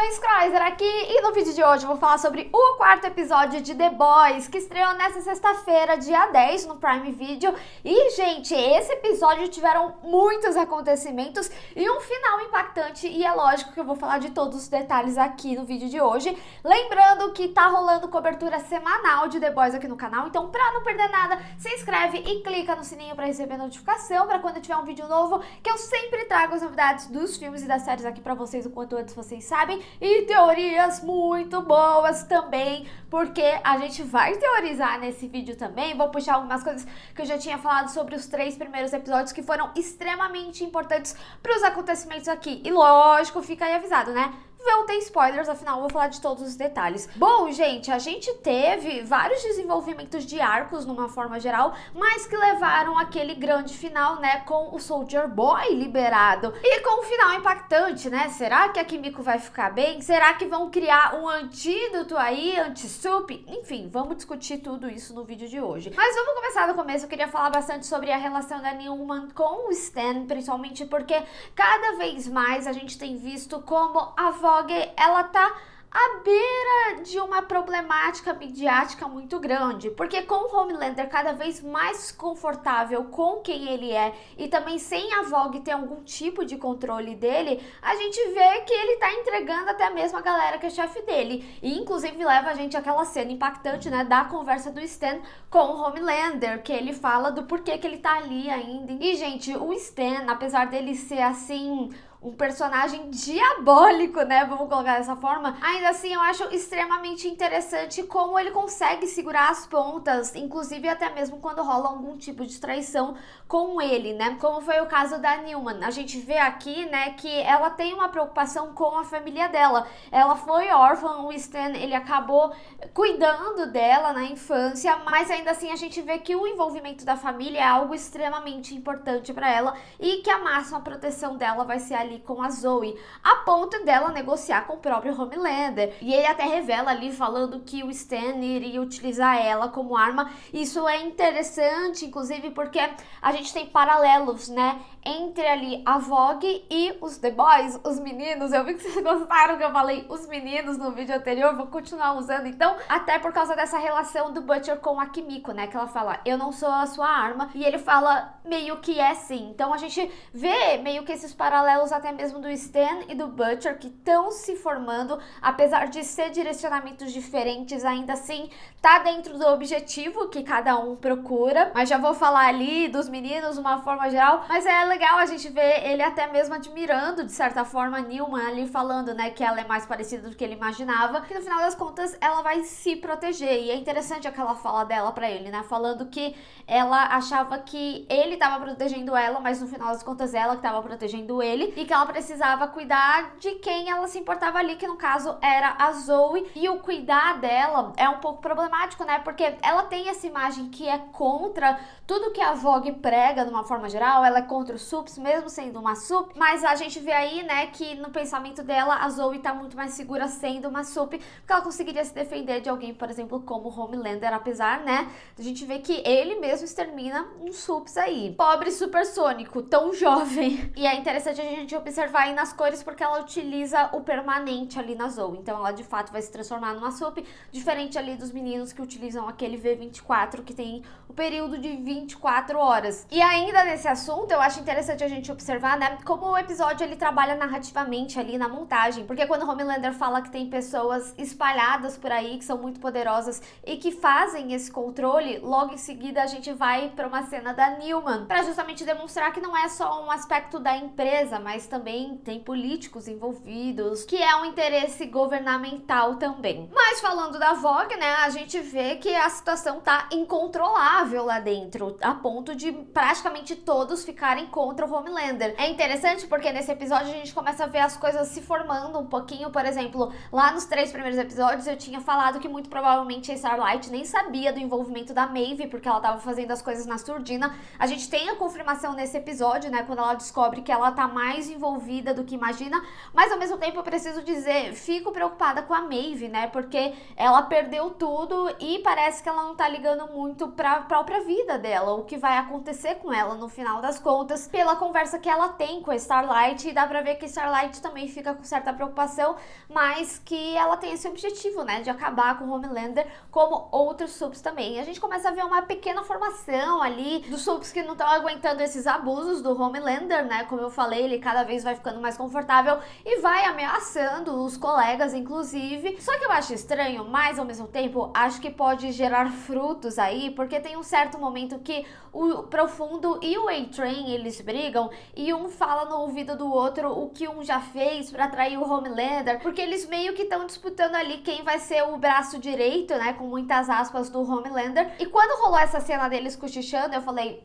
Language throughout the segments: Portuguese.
Oi, Scryer aqui, e no vídeo de hoje eu vou falar sobre o quarto episódio de The Boys, que estreou nessa sexta-feira, dia 10, no Prime Video. E, gente, esse episódio tiveram muitos acontecimentos e um final impactante, e é lógico que eu vou falar de todos os detalhes aqui no vídeo de hoje. Lembrando que tá rolando cobertura semanal de The Boys aqui no canal, então pra não perder nada, se inscreve e clica no sininho pra receber notificação, pra quando tiver um vídeo novo, que eu sempre trago as novidades dos filmes e das séries aqui pra vocês o quanto antes vocês sabem, e teorias muito boas também, porque a gente vai teorizar nesse vídeo também. Vou puxar algumas coisas que eu já tinha falado sobre os 3 primeiros episódios que foram extremamente importantes para os acontecimentos aqui, e lógico, fica aí avisado, né? Vão ter spoilers, afinal eu vou falar de todos os detalhes. Bom, gente, a gente teve vários desenvolvimentos de arcos numa forma geral, mas que levaram aquele grande final, né, com o Soldier Boy liberado. E com um final impactante, né? Será que a Kimiko vai ficar bem? Será que vão criar um antídoto aí, anti-Sup? Enfim, vamos discutir tudo isso no vídeo de hoje. Mas vamos começar do começo. Eu queria falar bastante sobre a relação da Newman com o Stan, principalmente porque cada vez mais a gente tem visto como a Vogue, ela tá à beira de uma problemática midiática muito grande, porque com o Homelander cada vez mais confortável com quem ele é e também sem a Vogue ter algum tipo de controle dele, a gente vê que ele tá entregando até mesmo a galera que é chefe dele, e inclusive leva a gente àquela cena impactante, né, da conversa do Stan com o Homelander, que ele fala do porquê que ele tá ali ainda. E, gente, o Stan, apesar dele ser assim um personagem diabólico, né, vamos colocar dessa forma, ainda assim eu acho extremamente interessante como ele consegue segurar as pontas, inclusive até mesmo quando rola algum tipo de traição com ele, né, como foi o caso da Newman. A gente vê aqui, né, que ela tem uma preocupação com a família dela. Ela foi órfã, o Stan, ele acabou cuidando dela na infância, mas ainda assim a gente vê que o envolvimento da família é algo extremamente importante para ela e que a máxima proteção dela vai ser ali com a Zoe, a ponto dela negociar com o próprio Homelander. E ele até revela ali falando que o Stan iria utilizar ela como arma. Isso é interessante, inclusive, porque a gente tem paralelos, né, entre ali a Vogue e os The Boys, os meninos. Eu vi que vocês gostaram que eu falei os meninos no vídeo anterior, vou continuar usando então, até por causa dessa relação do Butcher com a Kimiko, né, que ela fala, eu não sou a sua arma, e ele fala meio que é sim. Então a gente vê meio que esses paralelos até mesmo do Stan e do Butcher que estão se formando, apesar de ser direcionamentos diferentes, ainda assim tá dentro do objetivo que cada um procura. Mas já vou falar ali dos meninos de uma forma geral, mas é legal a gente ver ele até mesmo admirando, de certa forma, a Newman ali falando, né, que ela é mais parecida do que ele imaginava, que no final das contas ela vai se proteger. E é interessante aquela fala dela pra ele, né, falando que ela achava que ele tava protegendo ela, mas no final das contas ela que tava protegendo ele, e que ela precisava cuidar de quem ela se importava ali, que no caso era a Zoe. E o cuidar dela é um pouco problemático, né, porque ela tem essa imagem que é contra tudo que a Vogue prega de uma forma geral, ela é contra os Sups, mesmo sendo uma Sup, mas a gente vê aí, né, que no pensamento dela a Zoe tá muito mais segura sendo uma Sup, porque ela conseguiria se defender de alguém, por exemplo, como Homelander, apesar, né, a gente vê que ele mesmo extermina uns Sups aí. Pobre supersônico, tão jovem. E é interessante a gente observar aí nas cores, porque ela utiliza o permanente ali na Zoe, então ela de fato vai se transformar numa Sup, diferente ali dos meninos que utilizam aquele V24, que tem o período de 24 horas. E ainda nesse assunto, eu acho interessante a gente observar, né, como o episódio ele trabalha narrativamente ali na montagem, porque quando o Homelander fala que tem pessoas espalhadas por aí que são muito poderosas e que fazem esse controle, logo em seguida a gente vai para uma cena da Newman, para justamente demonstrar que não é só um aspecto da empresa, mas também tem políticos envolvidos, que é um interesse governamental também. Mas falando da Vogue, né, a gente vê que a situação tá incontrolável lá dentro, a ponto de praticamente todos ficarem contra o Homelander. É interessante porque nesse episódio a gente começa a ver as coisas se formando um pouquinho. Por exemplo, lá nos 3 primeiros episódios eu tinha falado que muito provavelmente a Starlight nem sabia do envolvimento da Maeve, porque ela tava fazendo as coisas na surdina. A gente tem a confirmação nesse episódio, né, quando ela descobre que ela tá mais envolvida do que imagina, mas ao mesmo tempo eu preciso dizer, fico preocupada com a Maeve, né, porque ela perdeu tudo e parece que ela não tá ligando muito pra própria vida dela, o que vai acontecer com ela no final das contas. pela conversa que ela tem com a Starlight, e dá pra ver que a Starlight também fica com certa preocupação, mas que ela tem esse objetivo, né, de acabar com o Homelander, como outros subs também. E a gente começa a ver uma pequena formação ali dos subs que não estão aguentando esses abusos do Homelander, né, como eu falei, ele cada vez vai ficando mais confortável e vai ameaçando os colegas, inclusive. Só que eu acho estranho, mas ao mesmo tempo, acho que pode gerar frutos aí, porque tem um certo momento que o Profundo e o A-Train, eles brigam, e um fala no ouvido do outro o que um já fez pra atrair o Homelander, porque eles meio que estão disputando ali quem vai ser o braço direito, né, com muitas aspas, do Homelander. E quando rolou essa cena deles cochichando, eu falei,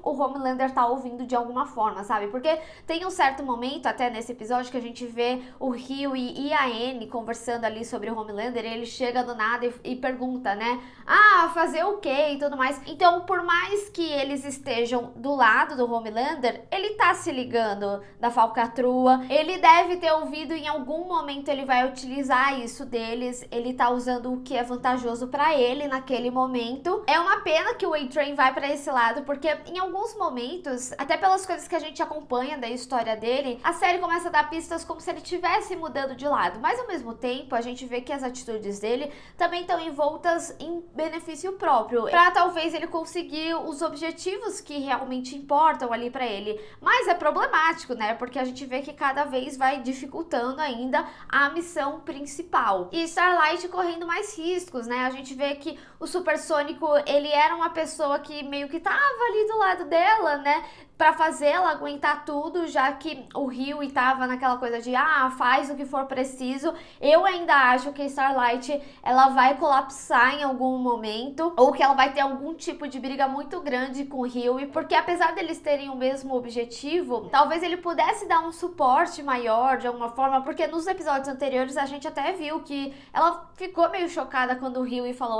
o Homelander tá ouvindo de alguma forma, sabe? Porque tem um certo momento, até nesse episódio, que a gente vê o Hughie e a Anne conversando ali sobre o Homelander, e ele chega do nada e pergunta, né? Ah, fazer o quê? E tudo mais. Então, por mais que eles estejam do lado do Homelander, ele tá se ligando da falcatrua, ele deve ter ouvido em algum momento, ele vai utilizar isso deles, ele tá usando o que é vantajoso pra ele naquele momento. É uma pena que o A-Train vai pra esse lado, porque em alguns momentos, até pelas coisas que a gente acompanha da história dele, a série começa a dar pistas como se ele estivesse mudando de lado, mas ao mesmo tempo a gente vê que as atitudes dele também estão envoltas em benefício próprio, pra talvez ele conseguir os objetivos que realmente importam ali pra ele. Mas é problemático, né, porque a gente vê que cada vez vai dificultando ainda a missão principal. E Starlight correndo mais riscos, né, a gente vê que o Supersônico, ele era uma pessoa que meio que tava ali do lado dela, né, pra fazê-la aguentar tudo, já que o Hughie tava naquela coisa de faz o que for preciso. Eu ainda acho que a Starlight, ela vai colapsar em algum momento, ou que ela vai ter algum tipo de briga muito grande com o Hughie, porque apesar deles terem o mesmo objetivo, talvez ele pudesse dar um suporte maior de alguma forma, porque nos episódios anteriores a gente até viu que ela ficou meio chocada quando o Hughie falou,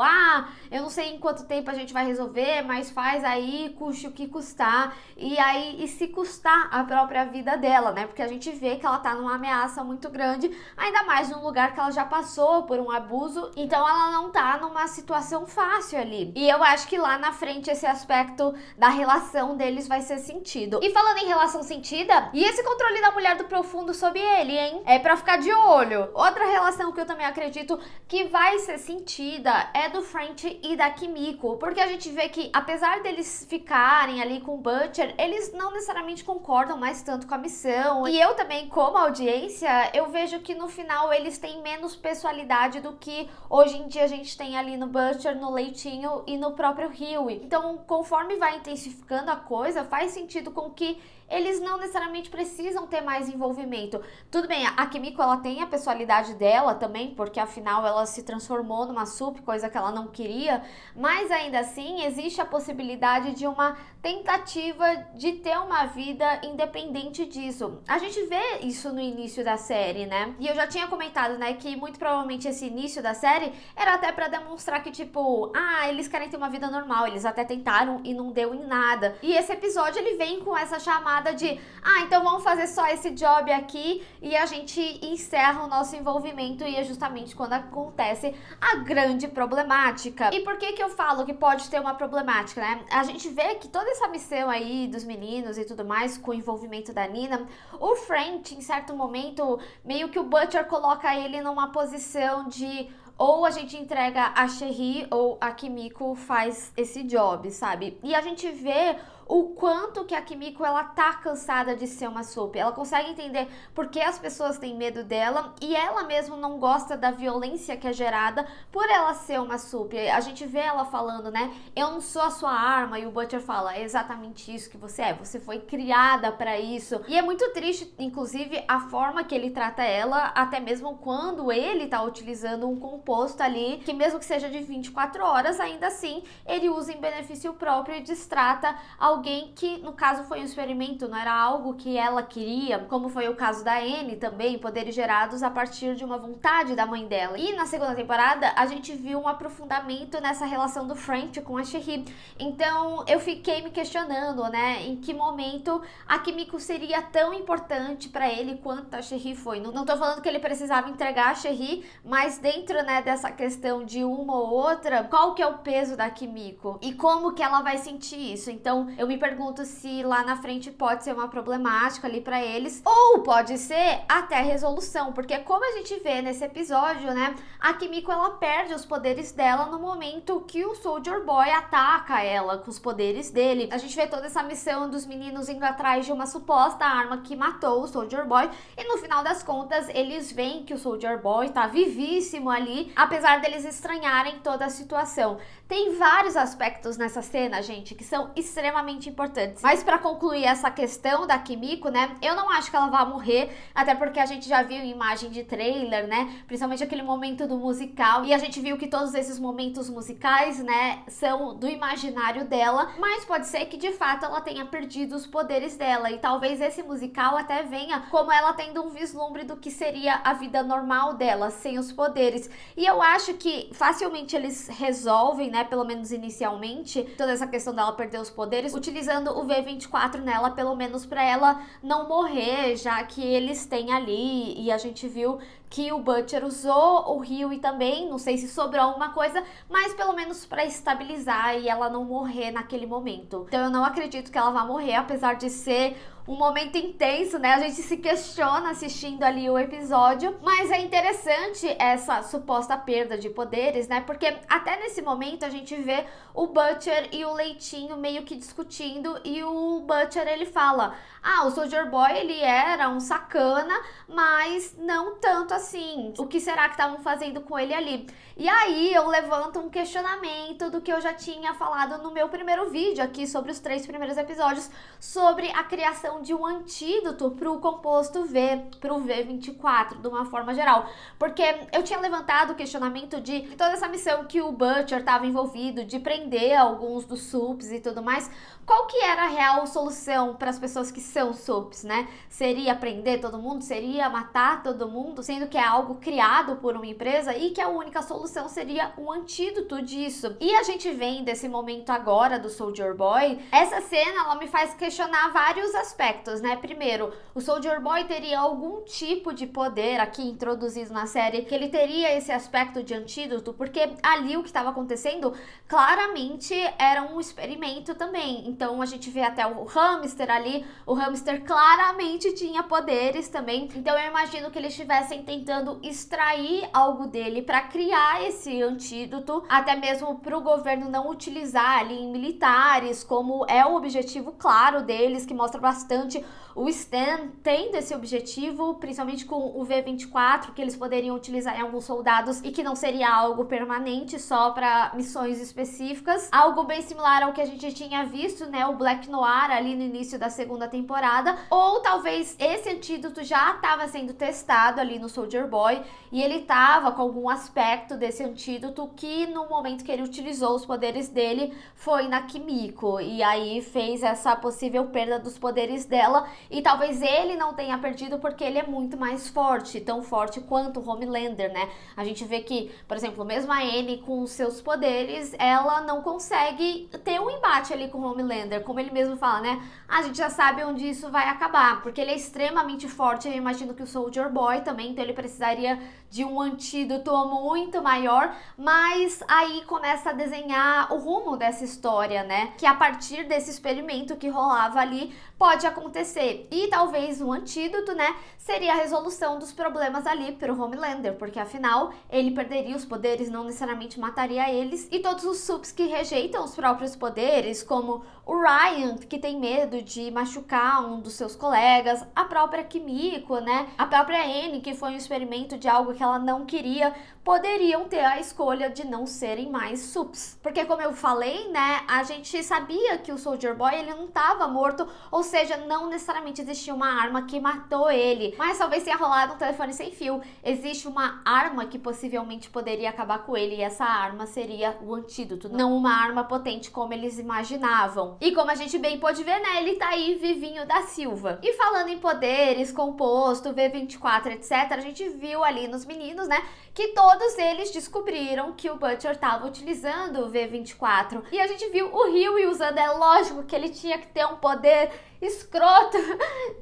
eu não sei em quanto tempo a gente vai resolver, mas faz aí, custe o que custar. E se custar a própria vida dela, né? Porque a gente vê que ela tá numa ameaça muito grande, ainda mais num lugar que ela já passou por um abuso, então ela não tá numa situação fácil ali. E eu acho que lá na frente esse aspecto da relação deles vai ser sentido. E falando em relação sentida, e esse controle da mulher do Profundo sobre ele, hein? É pra ficar de olho. Outra relação que eu também acredito que vai ser sentida é do French e da Kimiko, porque a gente vê que apesar deles ficarem ali com o Butcher, eles não necessariamente concordam mais tanto com a missão. E eu também, como audiência, eu vejo que no final eles têm menos pessoalidade do que hoje em dia a gente tem ali no Butcher, no Leitinho e no próprio Hughie. Então, conforme vai intensificando a coisa, faz sentido com que eles não necessariamente precisam ter mais envolvimento. Tudo bem, a Kimiko, ela tem a personalidade dela também, porque afinal ela se transformou numa sup, coisa que ela não queria, mas ainda assim existe a possibilidade de uma tentativa de ter uma vida independente disso. A gente vê isso no início da série, né? E eu já tinha comentado, né, que muito provavelmente esse início da série era até pra demonstrar que, tipo, eles querem ter uma vida normal, eles até tentaram e não deu em nada. E esse episódio, ele vem com essa chamada de, então vamos fazer só esse job aqui e a gente encerra o nosso envolvimento, e é justamente quando acontece a grande problemática. E por que que eu falo que pode ter uma problemática, né? A gente vê que toda essa missão aí dos meninos e tudo mais, com o envolvimento da Nina, o French, em certo momento, meio que o Butcher coloca ele numa posição de ou a gente entrega a Sherry ou a Kimiko faz esse job, sabe? E a gente vê o quanto que a Kimiko, ela tá cansada de ser uma soap. Ela consegue entender por que as pessoas têm medo dela, e ela mesmo não gosta da violência que é gerada por ela ser uma soap. A gente vê ela falando, né, eu não sou a sua arma, e o Butcher fala, é exatamente isso que você foi criada pra isso. E é muito triste, inclusive, a forma que ele trata ela, até mesmo quando ele tá utilizando um composto ali, que mesmo que seja de 24 horas, ainda assim, ele usa em benefício próprio e destrata alguém que, no caso, foi um experimento, não era algo que ela queria, como foi o caso da Anne também, poderes gerados a partir de uma vontade da mãe dela. E na segunda temporada, a gente viu um aprofundamento nessa relação do French com a Sherry. Então, eu fiquei me questionando, né, em que momento a Kimiko seria tão importante pra ele quanto a Sherry foi. Não tô falando que ele precisava entregar a Sherry, mas dentro, né, dessa questão de uma ou outra, qual que é o peso da Kimiko? E como que ela vai sentir isso? Então, eu Eu me pergunto se lá na frente pode ser uma problemática ali pra eles, ou pode ser até resolução, porque como a gente vê nesse episódio, né, a Kimiko ela perde os poderes dela no momento que o Soldier Boy ataca ela com os poderes dele. A gente vê toda essa missão dos meninos indo atrás de uma suposta arma que matou o Soldier Boy, e no final das contas eles veem que o Soldier Boy tá vivíssimo ali, apesar deles estranharem toda a situação. Tem vários aspectos nessa cena, gente, que são extremamente importantes. Mas pra concluir essa questão da Kimiko, né, eu não acho que ela vá morrer, até porque a gente já viu imagem de trailer, né, principalmente aquele momento do musical, e a gente viu que todos esses momentos musicais, né, são do imaginário dela, mas pode ser que de fato ela tenha perdido os poderes dela, e talvez esse musical até venha como ela tendo um vislumbre do que seria a vida normal dela, sem os poderes. E eu acho que facilmente eles resolvem, né, pelo menos inicialmente, toda essa questão dela perder os poderes, utilizando o V24 nela, pelo menos pra ela não morrer, já que eles têm ali, e a gente viu que o Butcher usou o Hughie também, não sei se sobrou alguma coisa, mas pelo menos pra estabilizar e ela não morrer naquele momento. Então eu não acredito que ela vá morrer, apesar de ser um momento intenso, né? A gente se questiona assistindo ali o episódio, mas é interessante essa suposta perda de poderes, né? Porque até nesse momento a gente vê o Butcher e o Leitinho meio que discutindo, e o Butcher ele fala: ah, o Soldier Boy ele era um sacana, mas não tanto assim. O que será que estavam fazendo com ele ali? E aí eu levanto um questionamento do que eu já tinha falado no meu primeiro vídeo aqui sobre os 3 primeiros episódios, sobre a criação de um antídoto para o composto V, para o V24, de uma forma geral. Porque eu tinha levantado o questionamento de toda essa missão que o Butcher estava envolvido, de prender alguns dos SUPs e tudo mais. Qual que era a real solução para as pessoas que são SUPs, né? Seria prender todo mundo? Seria matar todo mundo? Sendo que é algo criado por uma empresa e que a única solução seria um antídoto disso. E a gente vem desse momento agora do Soldier Boy. Essa cena, ela me faz questionar vários aspectos, né? Primeiro, o Soldier Boy teria algum tipo de poder aqui introduzido na série, que ele teria esse aspecto de antídoto, porque ali o que estava acontecendo claramente era um experimento também. Então a gente vê até o hamster ali, o hamster claramente tinha poderes também. Então eu imagino que eles estivessem tentando extrair algo dele para criar esse antídoto, até mesmo para o governo não utilizar ali em militares, como é o objetivo claro deles, que mostra bastante o Stan tendo esse objetivo, principalmente com o V24, que eles poderiam utilizar em alguns soldados e que não seria algo permanente, só para missões específicas. Algo bem similar ao que a gente tinha visto, né, o Black Noir ali no início da segunda temporada, ou talvez esse antídoto já estava sendo testado ali no Soldier Boy e ele estava com algum aspecto desse antídoto que no momento que ele utilizou os poderes dele foi na Kimiko, e aí fez essa possível perda dos poderes dela. E talvez ele não tenha perdido porque ele é muito mais forte, tão forte quanto o Homelander, né? A gente vê que, por exemplo, mesmo a Anne com os seus poderes, ela não consegue ter um embate ali com o Homelander, como ele mesmo fala, né? A gente já sabe onde isso vai acabar, porque ele é extremamente forte. Eu imagino que o Soldier Boy também, então ele precisaria de um antídoto muito maior, mas aí começa a desenhar o rumo dessa história, né? Que a partir desse experimento que rolava ali, pode acontecer. E talvez um antídoto, né, seria a resolução dos problemas ali pro Homelander, porque afinal ele perderia os poderes, não necessariamente mataria eles. E todos os SUPs que rejeitam os próprios poderes, como o Ryan, que tem medo de machucar um dos seus colegas, a própria Kimiko, né, a própria Anne, que foi um experimento de algo que ela não queria, poderiam ter a escolha de não serem mais SUPs. Porque como eu falei, né, a gente sabia que o Soldier Boy, ele não estava morto, ou seja, não necessariamente existia uma arma que matou ele, mas talvez tenha rolado um telefone sem fio. Existe uma arma que possivelmente poderia acabar com ele, e essa arma seria o antídoto, não uma arma potente como eles imaginavam. E como a gente bem pôde ver, né, ele tá aí vivinho da Silva. E falando em poderes, composto, V24, etc, a gente viu ali nos meninos, né, que todos eles descobriram que o Butcher estava utilizando o V24. E a gente viu o Hughie usando, é lógico que ele tinha que ter um poder escroto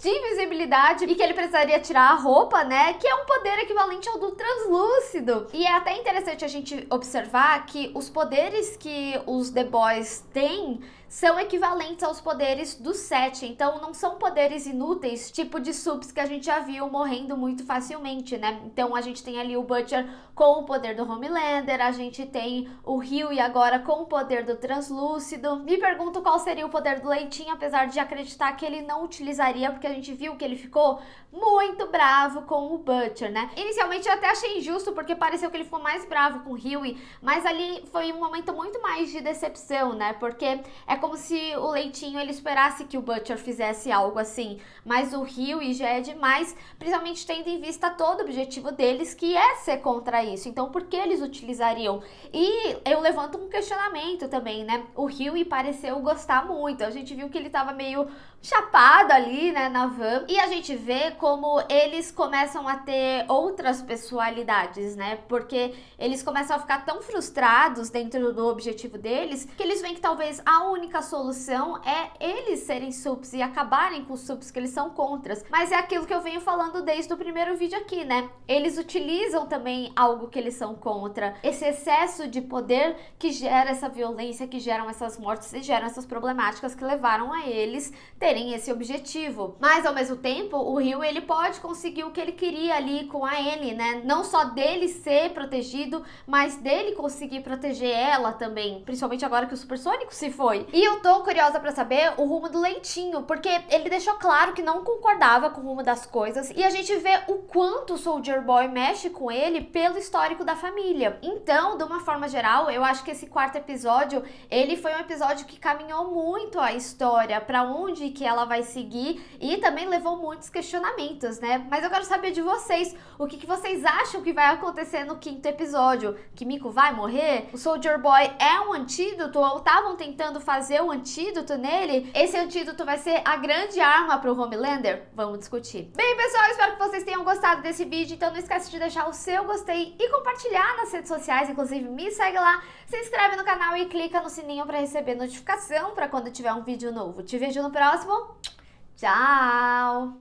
de invisibilidade e que ele precisaria tirar a roupa, né? Que é um poder equivalente ao do translúcido. E é até interessante a gente observar que os poderes que os The Boys têm são equivalentes aos poderes do Seth, então não são poderes inúteis, tipo de subs que a gente já viu morrendo muito facilmente, né? Então a gente tem ali o Butcher com o poder do Homelander, a gente tem o Hughie agora com o poder do translúcido. Me pergunto qual seria o poder do Leitinho, apesar de acreditar que ele não utilizaria, porque a gente viu que ele ficou muito bravo com o Butcher, né? Inicialmente eu até achei injusto, porque pareceu que ele ficou mais bravo com o Hughie, mas ali foi um momento muito mais de decepção, né? Porque é como se o Leitinho ele esperasse que o Butcher fizesse algo assim, mas o Hughie já é demais, principalmente tendo em vista todo o objetivo deles, que é ser contra isso. Então, por que eles utilizariam? E eu levanto um questionamento também, né? O Hughie pareceu gostar muito, a gente viu que ele tava meio chapado ali, né, na van, e a gente vê como eles começam a ter outras pessoalidades, né, porque eles começam a ficar tão frustrados dentro do objetivo deles, que eles veem que talvez a única solução é eles serem subs e acabarem com os subs que eles são contras. Mas é aquilo que eu venho falando desde o primeiro vídeo aqui, né, eles utilizam também algo que eles são contra, esse excesso de poder que gera essa violência, que geram essas mortes e geram essas problemáticas que levaram a eles terem esse objetivo. Mas ao mesmo tempo, o Rio ele pode conseguir o que ele queria ali com a Annie, né? Não só dele ser protegido, mas dele conseguir proteger ela também, principalmente agora que o Supersônico se foi. E eu tô curiosa pra saber o rumo do Leitinho, porque ele deixou claro que não concordava com o rumo das coisas, e a gente vê o quanto o Soldier Boy mexe com ele pelo histórico da família. Então, de uma forma geral, eu acho que esse quarto episódio, ele foi um episódio que caminhou muito a história, pra onde que ela vai seguir, e também levou muitos questionamentos, né? Mas eu quero saber de vocês, o que vocês acham que vai acontecer no quinto episódio? Kimiko vai morrer? O Soldier Boy é um antídoto? Ou estavam tentando fazer um antídoto nele? Esse antídoto vai ser a grande arma pro Homelander? Vamos discutir. Bem, pessoal, espero que vocês tenham gostado desse vídeo, então não esquece de deixar o seu gostei e compartilhar nas redes sociais, inclusive me segue lá, se inscreve no canal e clica no sininho para receber notificação para quando tiver um vídeo novo. Te vejo no próximo. Tchau!